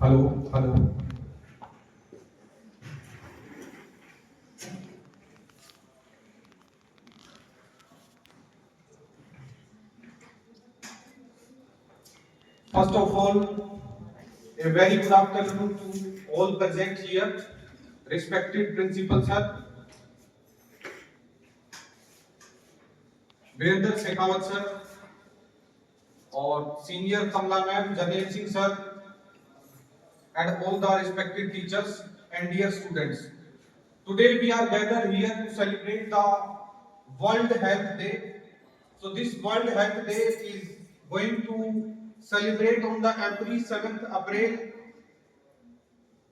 Hello hello. First of all, a very good afternoon to all present here, respected principal sir, Virendra Shekhawat sir और senior Kamla ma'am, Jarnail Singh sir, and all the respected teachers and dear students. Today we are gathered here to celebrate the World Health Day. So this World Health Day is going to celebrate on the every 7th April.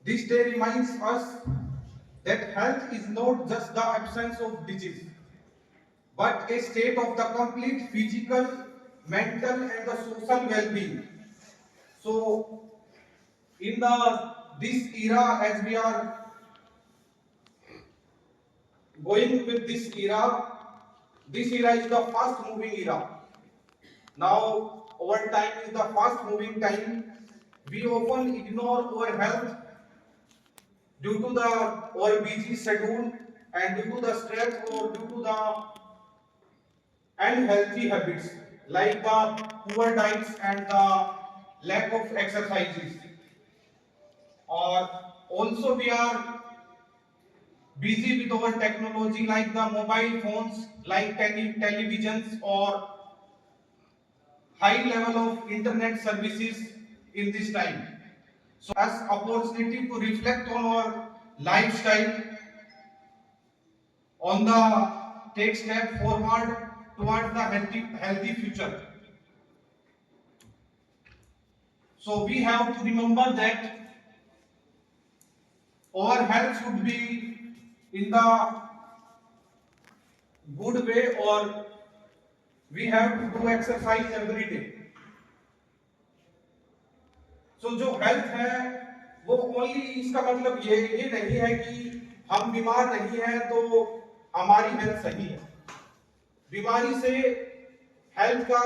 This day reminds us that health is not just the absence of disease, but a state of the complete physical, mental and the social well-being. So in this era, as we are going with this era is the fast moving era. Now our time is the fast moving time. We often ignore our health due to our busy schedule and due to the stress or due to the unhealthy habits like the poor diets and the lack of exercises. Or also we are busy with our technology like the mobile phones, like televisions or high level of internet services in this time. So as opportunity to reflect on our lifestyle, on the take step forward towards the healthy future. So we have to remember that our health should be in the good way, or we have to do exercise every day. So जो health है वो only, इसका मतलब ये नहीं है कि हम बीमार नहीं हैं तो हमारी हेल्थ सही है। बीमारी से हेल्थ का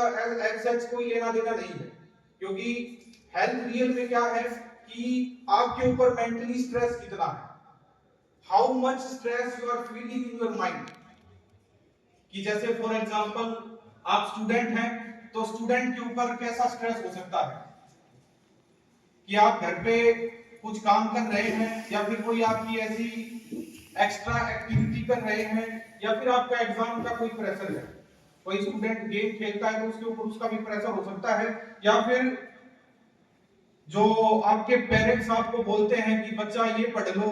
एज सच कोई लेना देना नहीं है, क्योंकि हेल्थ रियल में क्या है कि आपके ऊपर मेंटली स्ट्रेस कितना है, how much stress you are feeling in your mind. कि जैसे फॉर एग्जांपल आप स्टूडेंट हैं तो स्टूडेंट के ऊपर कैसा स्ट्रेस हो सकता है कि आप घर पे कुछ काम कर रहे हैं या फिर कोई आपकी ऐसी एक्स्ट्रा एक्टिविटी कर रहे हैं या फिर आपका एग्जाम का कोई प्रेशर है। कोई स्टूडेंट गेम खेलता है तो उसके ऊपर उसका भी प्रेशर हो सकता है, या फिर जो आपके पेरेंट्स आपको बोलते हैं कि बच्चा ये पढ़ लो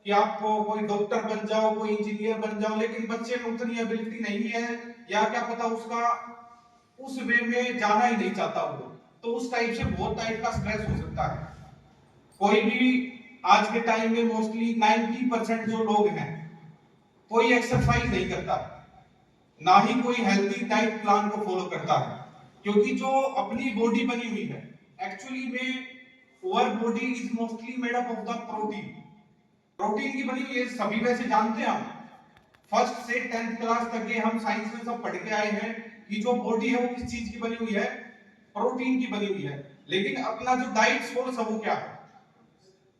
कि आपको कोई डॉक्टर बन जाओ, कोई इंजीनियर बन जाओ, लेकिन बच्चे में उतनी एबिलिटी नहीं है या क्या पता उसका उस वे में जाना ही नहीं चाहता हो, तो उस टाइप से बहुत टाइप का स्ट्रेस हो सकता है। कोई भी आज के टाइम में मोस्टली 90% जो लोग हैं कोई एक्सरसाइज नहीं करता, ना ही कोई हेल्दी डाइट प्लान को फॉलो करता है, क्योंकि जो अपनी बॉडी बनी हुई है एक्चुअली में our body is mostly made up of the protein की बनी हुई है। सभी वैसे जानते हैं, हम फर्स्ट से 10th क्लास तक के हम साइंस में सब पढ़ के आए हैं कि जो बॉडी है वो किस चीज की बनी हुई है, प्रोटीन की बनी हुई है। लेकिन अपना जो डाइट सोर्स है वो क्या है,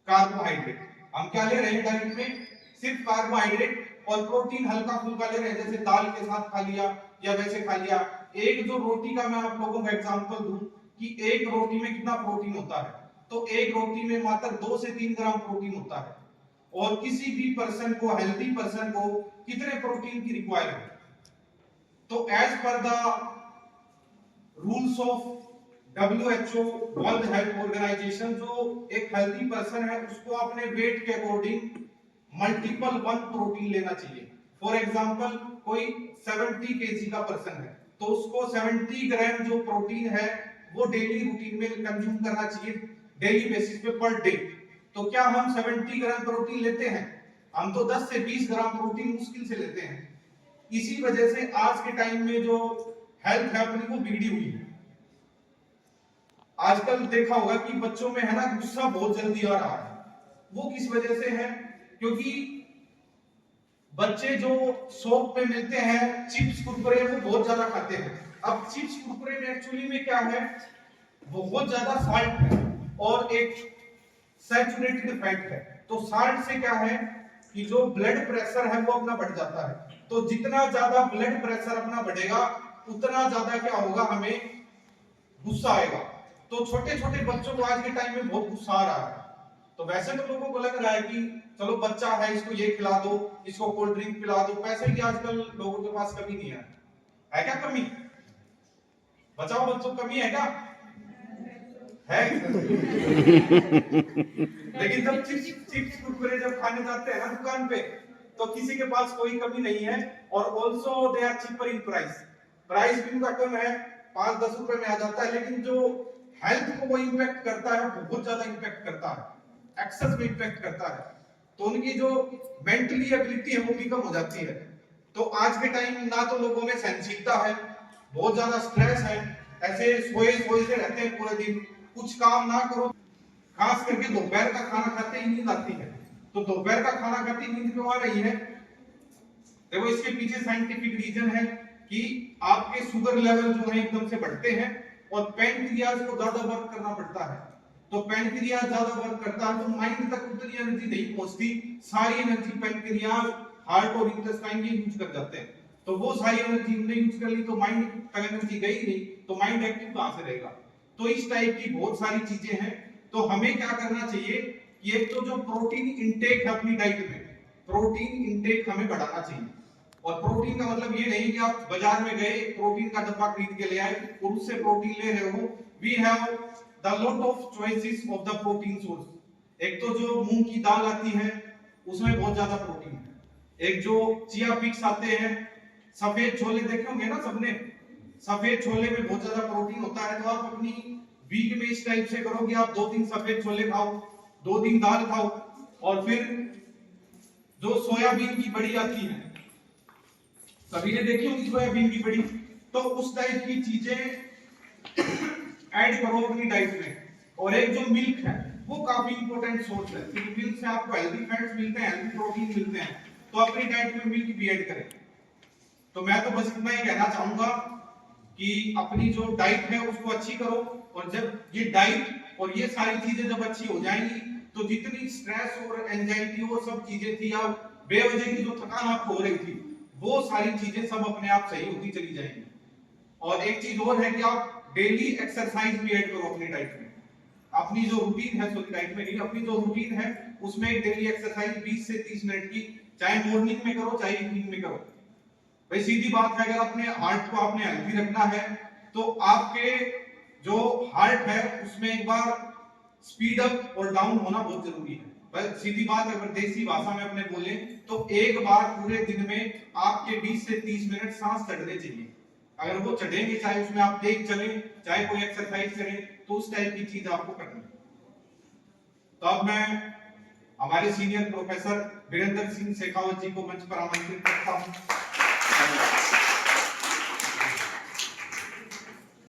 कार्बोहाइड्रेट। हम क्या ले रहे हैं डाइट में, सिर्फ कार्बोहाइड्रेट, और प्रोटीन हल्का फुल्का ले रहे हैं, जैसे दाल के साथ खा लिया या वैसे खा लिया। एक जो रोटी का मैं आप लोगों को एग्जांपल दूं कि एक रोटी में कितना प्रोटीन होता है, तो एक रोटी में मात्र 2 से 3 ग्राम प्रोटीन होता है। और किसी भी पर्सन को, हेल्दी पर्सन को कितने प्रोटीन की रिक्वायरमेंट है, तो as per the rules of WHO World Health Organization, जो एक हेल्दी पर्सन है उसको अपने वेट के अकॉर्डिंग मल्टीपल 1 प्रोटीन लेना चाहिए। फॉर एग्जांपल कोई 70 केजी का पर्सन है, तो उसको 70 ग्राम जो प्रोटीन है वो डेली रूटीन में कंज्यूम करना चाहिए, डेली बेसिस पे पर डे। तो क्या हम 70 ग्राम प्रोटीन लेते हैं? हम तो 10 से 20 ग्राम प्रोटीन मुश्किल से लेते हैं। इसी वजह से आज के टाइम में जो हेल्थ है अपनी वो बिगड़ी हुई है। आजकल देखा होगा कि बच्चों में है ना गुस्सा बहुत जल्दी आ रहा है। वो किस वजह से है? क्योंकि बच्चे जो शॉप पे मिलते हैं चिप्स कुरकुरे वो बहुत ज्यादा खाते हैं। अब चिप्स कुरकुरे में एक्चुअली में क्या है, बहुत ज्यादा साल्ट है और एक सैचुरेटेड फैट है। तो साल्ट से क्या है कि जो ब्लड प्रेशर है वो अपना बढ़ जाता है। तो जितना ज्यादा ब्लड प्रेशर अपना बढ़ेगा उतना ज्यादा क्या होगा, हमें गुस्सा आएगा। तो छोटे छोटे बच्चों को आज के टाइम में बहुत गुस्सा आ रहा है। तो वैसे तो लोगों को लग रहा है कि चलो बच्चा है इसको ये खिला दो, इसको कोल्ड ड्रिंक पिला दो, पैसे की आजकल लोगों के पास कमी नहीं है क्या कमी? बचाओ बच्चों, कमी है क्या? है लेकिन जब चिप्स कुरकुरे जब खाने जाते हैं ना दुकान पे, तो किसी के पास कोई कमी नहीं है। और also they are cheaper in price, price भी उनका कम है, 5-10 रुपए में आ जाता है। लेकिन जो हेल्थ को वो इम्पैक्ट करता है बहुत ज्यादा इम्पैक्ट करता है, एक्सेस में इम्पैक्ट करता है। तो उनकी जो मेंटली एबिलिटी है वो भी कम हो जाती है। तो आज के टाइम ना तो लोगों में सहनशीलता है, बहुत ज्यादा स्ट्रेस है, ऐसे सोए से रहते हैं पूरे दिन, कुछ काम ना करो। खास करके दोपहर का खाना खाते ही नींद आती है। तो दोपहर का खाना खाते ही नींद क्यों आ रही है? देखो इसके पीछे साइंटिफिक रीजन है कि आपके शुगर लेवल जो है एकदम से बढ़ते हैं और पैनक्रियाज को ज्यादा वर्क करना पड़ता है। तो पैनक्रियाज ज्यादा वर्क करता है तो माइंड तक उतनी एनर्जी नहीं पहुंचती, सारी एनर्जी पैनक्रियाज हार्ट और इंटेस्टाइन ये यूज कर जाते हैं। तो वो सारी एनर्जी हमने यूज कर ली तो माइंड तक एनर्जी गई नहीं, तो माइंड एक्टिव कहां से रहेगा? तो इस टाइप की बहुत सारी चीजें हैं। तो हमें क्या करना चाहिए कि एक तो जो प्रोटीन इंटेक है अपनी डाइट में, प्रोटीन इंटेक हमें बढ़ाना चाहिए। और प्रोटीन का मतलब ये नहीं कि आप बाजार में गए प्रोटीन का डब्बा खरीद के ले आए और उससे प्रोटीन ले रहे हो। We have the lot of choices of the protein source. एक तो जो मूंग की दाल आती है उसमें बहुत ज्यादा प्रोटीन है। एक जो चिया पिक्स आते हैं, सफेद छोले देखे होंगे ना सबने, सफेद छोले में बहुत ज्यादा प्रोटीन होता है। तो आप अपनी वीक में इस टाइप से करो कि आप 2 दिन सफेद छोले खाओ, 2 दिन दाल खाओ, और फिर जो सोयाबीन की बड़ी आती है, सभी ने देखी होगी सोयाबीन की बड़ी, तो उस टाइप की चीजें ऐड करो अपनी डाइट में। और एक जो मिल्क है वो काफी इंपॉर्टेंट सोर्स है, क्योंकि मिल्क से आपको हेल्दी फैट्स मिलते हैं, हेल्दी प्रोटीन मिलते हैं। तो अपनी डाइट में मिल्क भी ऐड करें। तो मैं तो बस इतना ही कहना चाहूंगा कि अपनी जो डाइट है उसको अच्छी करो, और जब ये डाइट और ये सारी चीजें जब अच्छी हो जाएंगी तो जितनी स्ट्रेस और एंजाइटी और सब चीजें थी या बेवजह की जो थकान आपको हो रही थी वो सारी चीजें सब अपने आप सही होती चली जाएंगी। और एक चीज और है कि आप डेली एक्सरसाइज भी ऐड करो अपनी डाइट में। अपनी जो रूटीन है, सॉरी डाइट में नहीं, अपनी जो रूटीन है उसमें डेली एक्सरसाइज 20 से 30 मिनट की, चाहे मॉर्निंग में करो चाहे इवनिंग में करो। भाई सीधी बात है, अगर अपने हार्ट को आपने हेल्दी रखना है तो आपके जो हार्ट है उसमें एक बार स्पीड अप और डाउन होना बहुत जरूरी है। बस सीधी बात है, अगर देसी भाषा में अपने बोले तो एक बार पूरे दिन में आपके 20 से 30 मिनट सांस चढ़ने चाहिए। अगर वो चढ़ेंगे, चाहे उसमें आप तेज चलें चाहे कोई एक्सरसाइज करें, तो उस टाइप की चीज आपको करनी है। तो अब मैं हमारे सीनियर प्रोफेसर वीरेंद्र सिंह शेखावत जी को मंच पर आमंत्रित करता हूं।